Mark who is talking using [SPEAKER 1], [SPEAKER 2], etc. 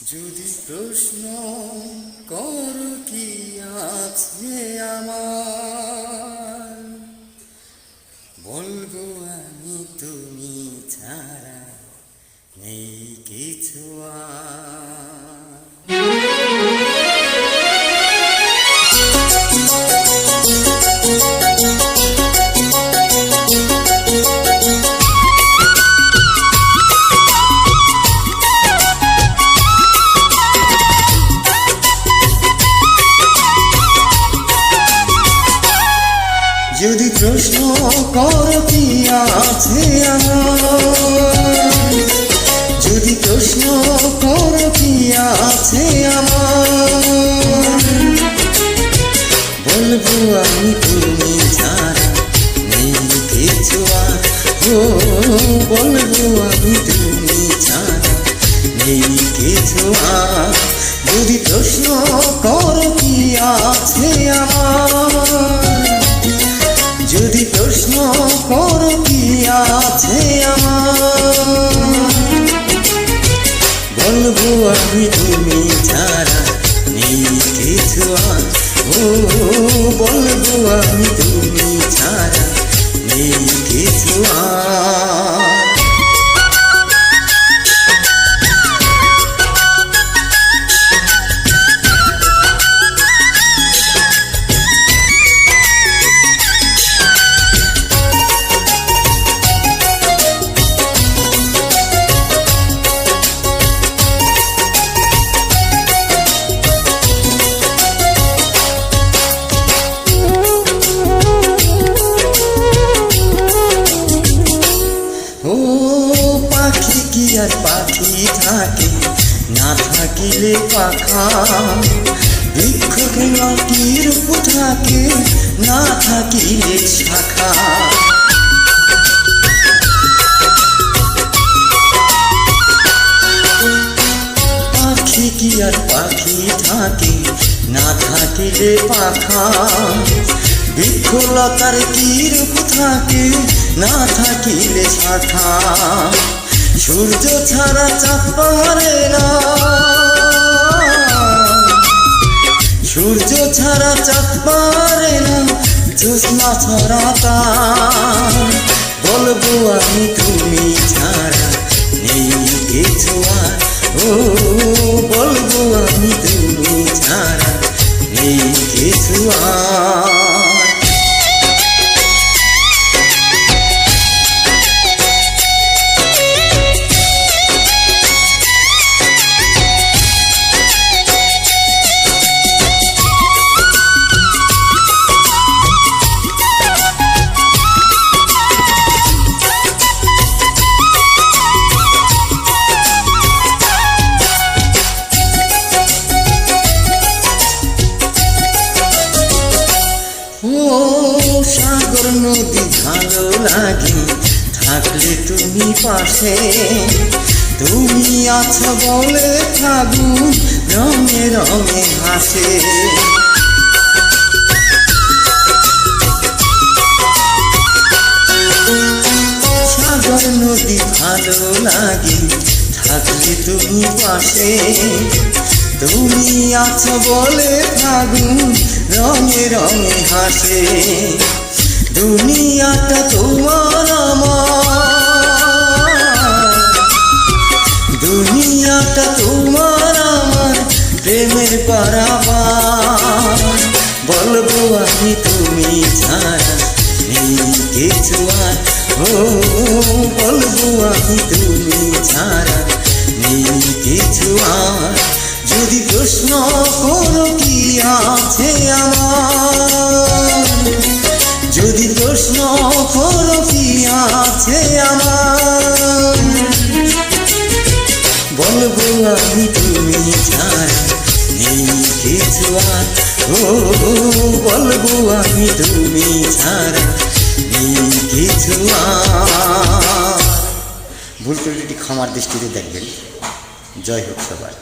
[SPEAKER 1] যদি প্রশ্ন কর কি আছে আমার, বলবো আমি তুমি ছাড়া নেই কিছু যদি প্রশ্ন কর কি আছে আমার, যদি প্রশ্ন কর কি আছে আমার, বলবো আমি তুমি ছাড়া নেই কিছু আর। ও বলবো আমি তুমি ছাড়া নেই কিছু আর। যদি প্রশ্ন কর কি আছে আমার, যদি প্রশ্ন কর কি আছে আমার, বলবো আমি তুমি ছাড়া নেই কিছু আর। ও বলবো আমি তুমি ছাড়া নেই কিছু আর। পাখি কি আর পাখি থাকে, না থাকিলে পাখা। বৃক্ষ কি রূপ থাকে, না থাকিলে শাখা। পাখি কি আর পাখি থাকে, না থাকিলে পাখা। বৃক্ষলতার কি রূপ থাকে, না থাকিলে শাখা। সূর্য ছাড়া চাঁদ পারে না, সূর্য ছাড়া চাঁদ পারে না, জ্যোৎস্না ছাড়া তার। বলবো আমি তুমি ছাড়া নেই কিছু আর। ও বলবো আমি তুমি ছাড়া নেই কিছু আর। সাগর নদী ভালো লাগে থাকলে তুমি পাশে। তুমি আছো বলে ফাগুন রঙে রঙে হাসে। সাগর নদী ভালো লাগে থাকলে তুমি পাশে। তুমি আছো বলে ফাগুন রঙে রঙে হাসে। দুনিয়াটা তোমার আমার, দুনিয়াটা তোমার আমার প্রেমের পারাবার। বলবো আমি তুমি ছাড়া নেই কিছু আর। ও বলবো আমি তুমি ছাড়া নেই কিছু আর। যদি প্রশ্ন করো কি আছে আমার, যদি প্রশ্ন করো কি আছে আমার, বলবো আমি তুমি ছাড়া নেই কিছু আর। ও বলবো আমি তুমি ছাড়া নেই কিছু আর। ভুল ত্রুটি ক্ষমার দৃষ্টিতে দেখবেন। জয় হোক সবার।